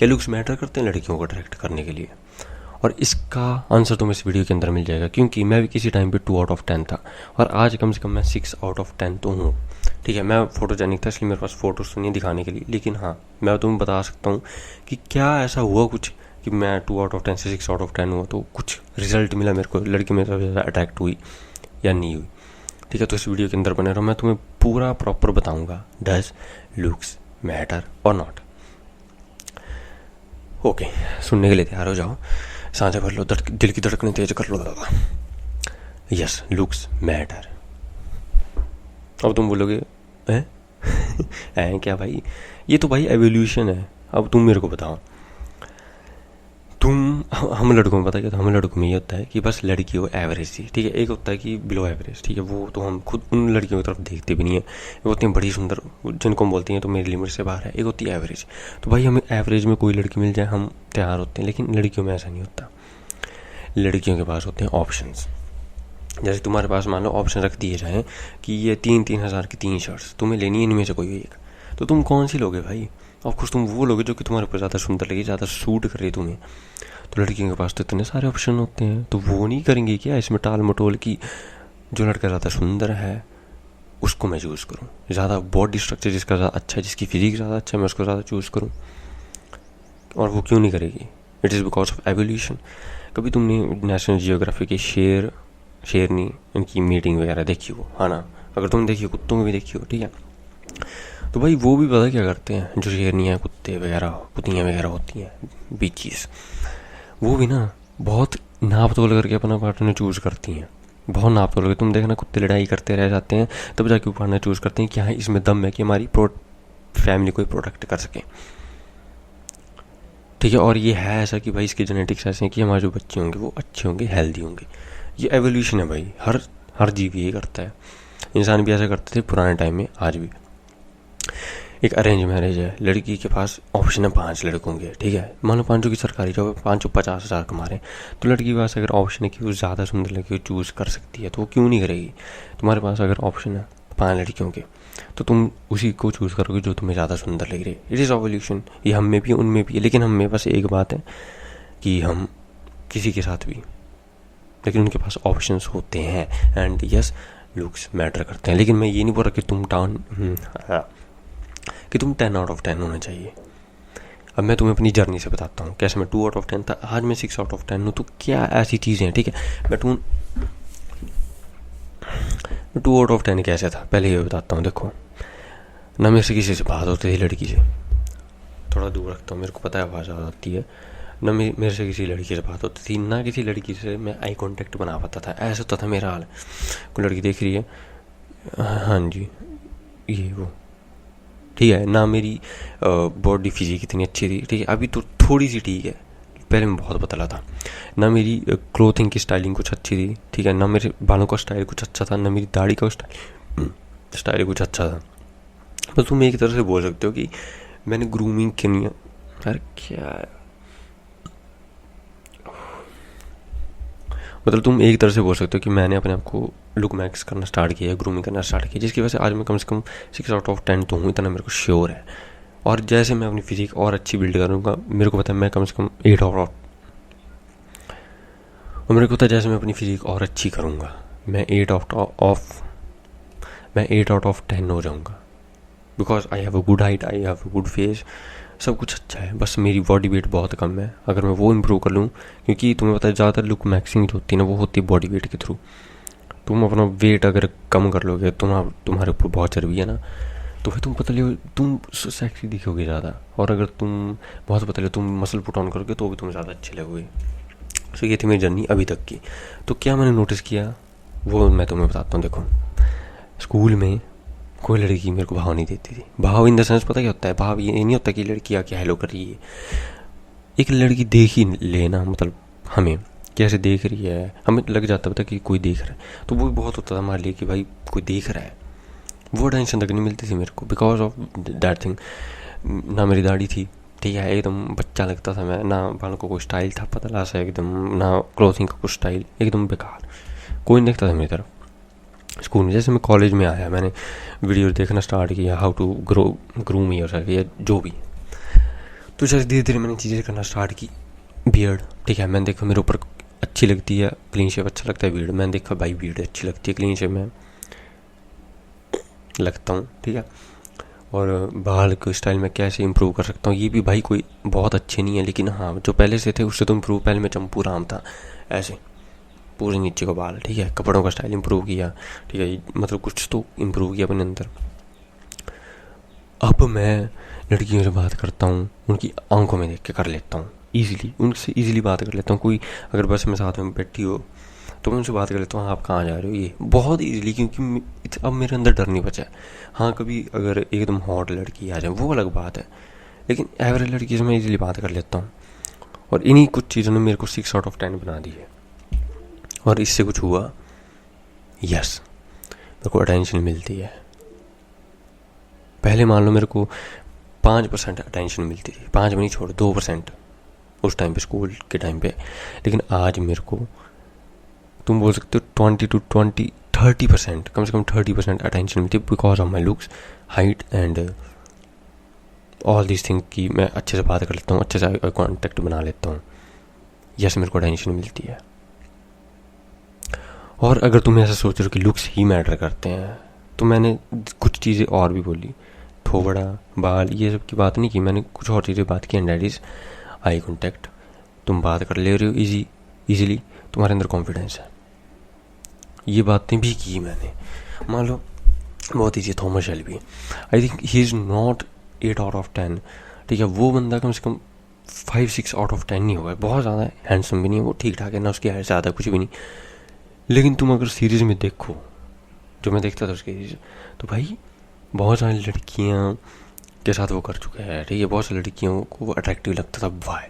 क्या looks matter करते हैं लड़कियों को अट्रैक्ट करने के लिए? और इसका आंसर तुम्हें इस वीडियो के अंदर मिल जाएगा, क्योंकि मैं भी किसी टाइम पे 2/10 था और आज कम से कम मैं 6/10 तो हूँ। ठीक है, मैं फोटोजेनिक था इसलिए मेरे पास फोटोज तो नहीं दिखाने के लिए, लेकिन हाँ मैं तुम्हें बता सकता हूँ कि क्या ऐसा हुआ कुछ कि मैं 2/10 से 6/10 हुआ, तो कुछ रिजल्ट मिला मेरे को, लड़की मेरे सबसे ज़्यादा अट्रैक्ट हुई या नहीं हुई। ठीक है, तो इस वीडियो के अंदर बने रहो, मैं तुम्हें पूरा प्रॉपर बताऊंगा डज लुक्स मैटर और नॉट। ओके, सुनने के लिए तैयार हो जाओ, सांसें भर लो, दिल की धड़कनें तेज कर लो दादा। Yes, looks matter. अब तुम बोलोगे हैं हैं क्या भाई, ये तो भाई एवोल्यूशन है। अब तुम मेरे को बताओ, हम लड़कों में पता क्या था, हम लड़कों में ये होता है कि बस लड़की हो एवरेज सी, ठीक है। एक होता है कि बिलो एवरेज, ठीक है, वो तो हम खुद उन लड़कियों की तरफ देखते भी नहीं है, वो होती हैं बड़ी सुंदर, जिनको हम बोलते हैं तो मेरी लिमिट से बाहर है। एक होती है एवरेज, तो भाई हमें एवरेज में कोई लड़की मिल जाए हम तैयार होते हैं, लेकिन लड़कियों में ऐसा नहीं होता। लड़कियों के पास होते हैं ऑप्शंस। जैसे तुम्हारे पास मान लो ऑप्शन रख दिए जाएँ कि ये 3,000 की 3 शर्ट्स तुम्हें लेनी है, इनमें से कोई एक, तो तुम कौन सी लोगे भाई? ऑफकोर्स तुम वो लोगे जो कि तुम्हारे ऊपर ज़्यादा सुंदर लगे, ज़्यादा सूट करे तुम्हें। तो लड़कियों के पास तो इतने सारे ऑप्शन होते हैं, तो वो नहीं करेंगे क्या इसमें टाल मटोल की जो लड़का ज़्यादा सुंदर है उसको मैं चूज़ करूँ, ज़्यादा बॉडी स्ट्रक्चर जिसका ज़्यादा अच्छा है, जिसकी फिजिक ज़्यादा अच्छा है, मैं उसको ज़्यादा चूज़ करूँ? और वो क्यों नहीं करेगी? It is because of evolution. कभी तुमने नेशनल जियोग्राफी के शेरनी इनकी मीटिंग वगैरह देखी हो, हाँ ना? अगर तुमने देखी हो, कुत्तों में भी देखी हो, ठीक है, तो भाई वो भी पता क्या करते हैं, जो शेरनियाँ कुत्ते वगैरह कुतियाँ वगैरह होती हैं बीचीज, वो भी ना बहुत नाप तोल करके अपना पार्टनर चूज़ करती हैं। बहुत नाप तोल करके, तुम देखना कुत्ते लड़ाई करते रह जाते हैं तब जाके वो पार्टनर चूज़ करते हैं कि हाँ इसमें दम है कि हमारी फैमिली को प्रोटेक्ट कर सकें। ठीक है, और ये है ऐसा कि भाई इसके जेनेटिक्स ऐसे हैं कि हमारे जो बच्चे होंगे वो अच्छे होंगे, हेल्दी होंगे। ये एवोल्यूशन है भाई, हर जीव ये करता है। इंसान भी ऐसा करते थे पुराने टाइम में, आज भी। एक अरेंज मैरिज है, लड़की के पास ऑप्शन है 5 लड़कों के, ठीक है, मान लो 5 की सरकारी जॉब है, 5 50,000 कमा रहे हैं, तो लड़की के पास अगर ऑप्शन है कि वो ज़्यादा सुंदर लड़की को चूज़ कर सकती है, तो वो क्यों नहीं करेगी? तुम्हारे पास अगर ऑप्शन है 5 लड़कियों के, तो तुम उसी को चूज़ करोगे जो तुम्हें ज़्यादा सुंदर लग रही है। इट इज़ एवोल्यूशन, ये हम में भी है उनमें भी है, लेकिन हम में बस एक बात है कि हम किसी के साथ भी, लेकिन उनके पास ऑप्शंस होते हैं। एंड यस, लुक्स मैटर करते हैं, लेकिन मैं ये नहीं बोल रहा कि तुम 10/10 होना चाहिए। अब मैं तुम्हें अपनी जर्नी से बताता हूँ कैसे मैं 2/10 था, आज मैं 6/10 हूँ। तो क्या ऐसी चीज़ें हैं, ठीक है, मैं 2/10 कैसे था पहले ये बताता हूँ। देखो ना, मेरे से किसी से बात होती थी, लड़की से, थोड़ा दूर रखता हूँ, मेरे को पता है आवाज़ आती है ना, मेरे से किसी लड़की से बात होती थी ना, किसी लड़की से मैं आई कांटेक्ट बना पाता था। ऐसा होता था मेरा हाल, कोई लड़की देख रही है, हाँ जी ये वो, ठीक है ना, मेरी बॉडी फिजिक इतनी अच्छी थी, ठीक है, अभी तो थोड़ी सी ठीक है, पहले मैं बहुत पतला था ना, मेरी क्लोथिंग की स्टाइलिंग कुछ अच्छी थी, ठीक है ना, मेरे बालों का स्टाइल कुछ अच्छा था, ना मेरी दाढ़ी का स्टाइल कुछ अच्छा था। बस तुम एक तरह से बोल सकते हो कि मैंने ग्रूमिंग की नहीं है। यार क्या है, मतलब तुम एक तरह से बोल सकते हो कि मैंने अपने आप को लुक मैक्स करना स्टार्ट किया, ग्रूमिंग करना स्टार्ट किया, जिसकी वजह से आज मैं कम से कम 6/10 तो हूँ, इतना मेरे को श्योर है। और जैसे मैं अपनी फिजिक और अच्छी बिल्ड करूँगा, मेरे को पता है मैं कम से कम 8/10, और मेरे को पता है जैसे मैं अपनी फिजिक और अच्छी करूँगा मैं 8/10 हो जाऊँगा, because I have a good height, I have a good face, सब कुछ अच्छा है, बस मेरी बॉडी वेट बहुत कम है। अगर मैं वो इम्प्रूव कर लूँ, क्योंकि तुम्हें पता है ज़्यादातर लुक मैक्सिंग जो होती है ना, वो होती है बॉडी वेट के थ्रू। तुम अपना वेट अगर कम कर लोगे, तुम्हारे ऊपर बहुत चर्बी है ना, तो फिर तुम पतले हो, तुम सेक्सी दिखोगे ज़्यादा, और अगर तुम बहुत पतले हो, तुम मसल पुट ऑन करोगे तो भी तुम ज़्यादा अच्छे लगोगे। सो ये थी मेरी जर्नी अभी तक की। तो क्या मैंने नोटिस किया वो मैं तुम्हें बताता हूँ। देखो, स्कूल में कोई लड़की मेरे को भाव नहीं देती थी। भाव इन द सेंस पता क्या होता है, भाव ये नहीं होता कि लड़की आके हेलो कर रही है, एक लड़की देख ही लेना, मतलब हमें कैसे देख रही है, हमें लग जाता पता कि कोई देख रहा है, तो वो भी बहुत होता था हमारे लिए कि भाई कोई देख रहा है। वो टेंशन तक नहीं मिलती थी मेरे को बिकॉज ऑफ दैट थिंग। ना मेरी दाढ़ी थी, ठीक है, एकदम बच्चा लगता था मैं, ना बालों को कोई स्टाइल था पतला सा एकदम, ना क्लोथिंग का कुछ स्टाइल, एकदम बेकार, कोई नहीं देखता था मेरी तरफ। स्कूल में जैसे मैं कॉलेज में आया, मैंने वीडियो देखना स्टार्ट किया, हाउ टू ग्रूम योरसेल्फ या जो भी, तो जैसे धीरे धीरे मैंने चीज़ें करना स्टार्ट की। बियर्ड, ठीक है, मैंने देखा मेरे ऊपर अच्छी लगती है, क्लीन शेप अच्छा लगता है बियर्ड, मैंने देखा भाई बियर्ड अच्छी लगती है, क्लीन शेप में लगता हूँ, ठीक है। और बाल को स्टाइल में कैसे इंप्रूव कर सकता हूँ, ये भी भाई कोई बहुत अच्छे नहीं है, लेकिन हाँ जो पहले से थे उससे तो इम्प्रूव। पहले मैं चंपू राम था, ऐसे पूरे नीचे को बाल, ठीक है, कपड़ों का स्टाइल इंप्रूव किया, ठीक है, मतलब कुछ तो इम्प्रूव किया अपने अंदर। अब मैं लड़कियों से बात करता हूँ, उनकी आंखों में देख के कर लेता हूँ ईजिली, उनसे ईजिली बात कर लेता हूँ। कोई अगर बस में साथ में बैठी हो तो मैं उनसे बात कर लेता हूँ, आप कहाँ जा रहे हो, ये बहुत ईजिली, क्योंकि अब मेरे अंदर डर नहीं बचा है। हाँ कभी अगर एकदम हॉट लड़की आ जाए वो अलग बात है, लेकिन एवरेज लड़की से मैं ईजिली बात कर लेता हूँ। और इन्हीं कुछ चीज़ों ने मेरे को 6/10 बना दी है। और इससे कुछ हुआ, यस, मेरे को अटेंशन मिलती है। पहले मान लो मेरे को 5% अटेंशन मिलती थी, 5 में नहीं छोड़ 2% उस टाइम पे, स्कूल के टाइम पे, लेकिन आज मेरे को तुम बोल सकते हो 20 to 30%, कम से कम 30% अटेंशन मिलती है, because of my looks, height and all this thing की मैं अच्छे से बात कर लेता हूँ, अच्छे से कॉन्टेक्ट बना लेता हूँ, यस मेरे को अटेंशन मिलती है। और अगर तुम ऐसा सोच रहे हो कि लुक्स ही मैटर करते हैं, तो मैंने कुछ चीज़ें और भी बोली, थोबड़ा, बाल, ये सब की बात नहीं की, मैंने कुछ और चीज़ें बात की। And that is eye contact, तुम बात कर ले रहे हो ईजीली, तुम्हारे अंदर कॉन्फिडेंस है, ये बातें भी की मैंने। मान लो बहुत easy, Thomas Shelby, I think he is not 8/10, ठीक है, वो बंदा कम से कम 5-6/10 नहीं होगा, बहुत ज़्यादा हैंडसम भी नहीं है वो, ठीक ठाक है ना, उसकी हाइट ज़्यादा कुछ भी नहीं, लेकिन तुम अगर सीरीज़ में देखो, जो मैं देखता था उसकी सीरीज, तो भाई बहुत सारी लड़कियाँ के साथ वो कर चुका है, ठीक है, बहुत सारी लड़कियों को वो अट्रैक्टिव लगता था। वाई,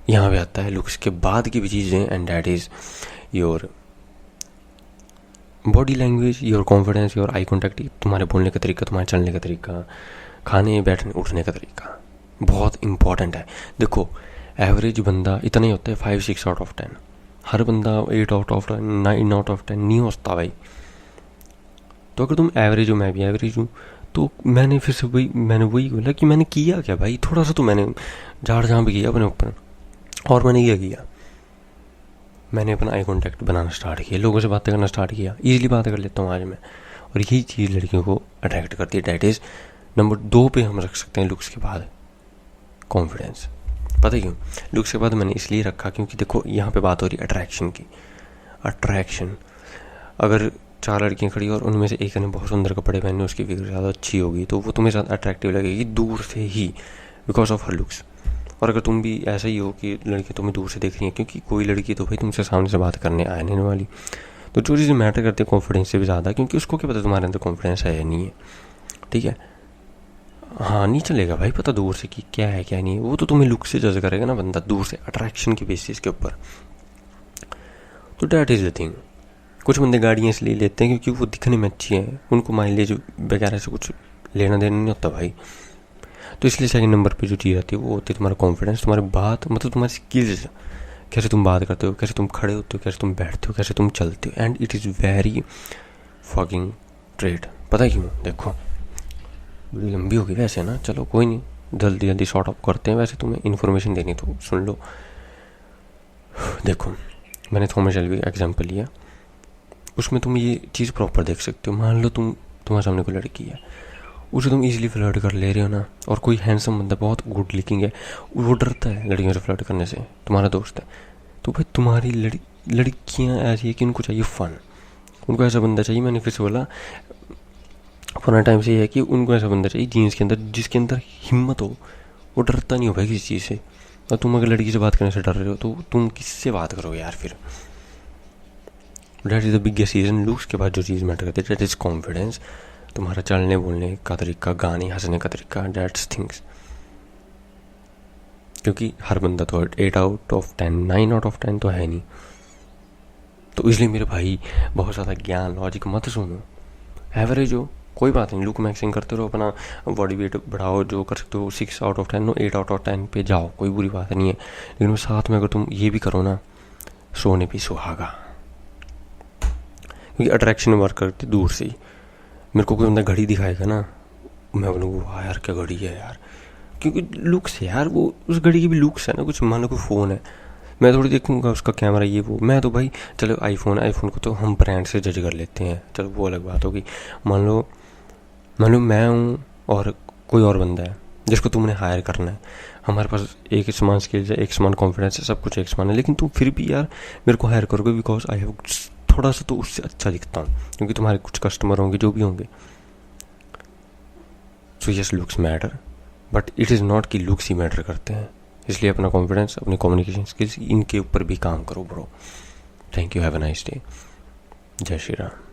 यहाँ पे आता है लुक्स के बाद की भी चीज़ें, and that is your body language, your confidence, your eye contact, तुम्हारे बोलने का तरीका, तुम्हारे चलने का तरीका, खाने बैठने उठने का तरीका बहुत इंपॉर्टेंट है। देखो एवरेज बंदा इतना ही होता है 5-6/10, हर बंदा 8/10 9/10 नहीं होता भाई। तो अगर तुम एवरेज हो, मैं भी एवरेज हूँ, तो मैंने फिर से मैंने वही बोला कि मैंने किया क्या भाई, थोड़ा सा तो मैंने झाड़ झाँप किया अपने ऊपर। और मैंने क्या किया, मैंने अपना आई कॉन्टैक्ट बनाना स्टार्ट किया, लोगों से बातें करना स्टार्ट किया, ईजिली बात कर लेता हूँ आज मैं, और यही चीज़ लड़कियों को अट्रैक्ट करती है। डैट इज़ नंबर 2 पे हम रख सकते हैं लुक्स के बाद कॉन्फिडेंस। पता क्यों लुक्स के बाद मैंने इसलिए रखा, क्योंकि देखो यहाँ पे बात हो रही है अट्रैक्शन की। अट्रैक्शन, अगर 4 लड़कियाँ खड़ी और उनमें से एक ने बहुत सुंदर कपड़े पहने, उसकी फिगर ज़्यादा अच्छी होगी, तो वो तुम्हें ज़्यादा अट्रैक्टिव लगेगी दूर से ही, बिकॉज ऑफ हर लुक्स। और अगर तुम भी ऐसा ही हो कि लड़की तुम्हें दूर से देख रही है, क्योंकि कोई लड़की तो भाई तुमसे सामने से बात करने आने वाली, तो जो चीज़ें मैटर करती है कॉन्फिडेंस से भी ज़्यादा, क्योंकि उसको क्या पता तुम्हारे अंदर कॉन्फिडेंस है या नहीं है, ठीक है। हाँ नहीं चलेगा भाई पता दूर से कि क्या है क्या नहीं है, वो तो तुम्हें लुक से जज करेगा ना बंदा, दूर से, अट्रैक्शन की बेसिस के ऊपर। तो डैट इज़ द थिंग। कुछ बंदे गाड़ियाँ इसलिए लेते हैं क्योंकि वो दिखने में अच्छी हैं, उनको माइलेज वगैरह से कुछ लेना देना नहीं होता भाई। तो इसलिए सेकंड नंबर पे जो चीज़ आती है वो होती है तुम्हारा कॉन्फिडेंस, तुम्हारी बात, मतलब तुम्हारी स्किल्स, कैसे तुम बात करते हो, कैसे तुम खड़े होते हो, कैसे तुम बैठते हो, कैसे तुम चलते हो, and it is very fucking trade. पता है क्यों, देखो बड़ी लंबी होगी वैसे ना, चलो कोई नहीं, जल्दी जल्दी शॉर्ट अप करते हैं, वैसे तुम्हें इन्फॉर्मेशन देनी तो सुन लो। देखो मैंने थॉमस शेल्बी का एग्जाम्पल लिया, उसमें तुम ये चीज़ प्रॉपर देख सकते हो। मान लो तुम्हारे सामने कोई लड़की है, उसे तुम इजीली फ्लर्ट कर ले रहे हो ना, और कोई हैंडसम बंदा बहुत गुड लुकिंग है, वो डरता है लड़कियों से फ्लर्ट करने से, तुम्हारा दोस्त है, तो भाई तुम्हारी लड़कियाँ ऐसी है कि उनको चाहिए फ़न, उनको ऐसा बंदा चाहिए, मैंने फिर से बोला पुराना टाइम से ये है कि उनको ऐसा बंदा चाहिए जीन्स के अंदर, जिसके अंदर हिम्मत हो, वो डरता नहीं हो भाई किसी चीज़ से। और तुम अगर लड़की से बात करने से डर रहे हो तो तुम किससे बात करोगे यार फिर। That is the biggest reason. Looks के बाद जो चीज़ मैटर करती है डैट इज़ कॉन्फिडेंस, तुम्हारा चलने बोलने का तरीका, गाने हंसने का तरीका, डैट्स थिंग्स। क्योंकि हर बंदा तो 8/10 9/10 तो है नहीं, तो इसलिए मेरे भाई बहुत ज़्यादा ज्ञान लॉजिक मत सुनो, एवरेज हो कोई बात नहीं, लुक मैक्सिंग करते रहो, अपना बॉडी वेट बढ़ाओ, जो कर सकते हो 6/10 नो 8/10 पे जाओ, कोई बुरी बात नहीं है। लेकिन साथ में अगर तुम ये भी करो ना, सोने पे सुहागा, क्योंकि अट्रैक्शन वर्क करती दूर से ही। मेरे को कोई बंदा घड़ी दिखाएगा ना, मैं बोलूँगा वाह यार क्या घड़ी है यार, क्योंकि लुक्स यार, वो उस घड़ी की भी लुक्स है ना। कुछ मान लो कोई फ़ोन है, मैं थोड़ी देखूंगा उसका कैमरा ये वो, मैं तो भाई चलो आईफोन को तो हम ब्रांड से जज कर लेते हैं, चलो वो अलग बात होगी। मान लो मैं हूँ और कोई और बंदा है जिसको तुमने हायर करना है, हमारे पास एक समान स्किल्स है, एक समान कॉन्फिडेंस है, सब कुछ एक समान है, लेकिन तुम फिर भी यार मेरे को हायर करोगे बिकॉज आई हैव थोड़ा सा तो उससे अच्छा दिखता हूँ, क्योंकि तुम्हारे कुछ कस्टमर होंगे जो भी होंगे। So yes, looks matter, but it is not कि लुक्स ही मैटर करते हैं। इसलिए अपना कॉन्फिडेंस, अपनी कम्युनिकेशन स्किल्स, इनके ऊपर भी काम करो bro. Thank you, have a nice day. जय श्री राम।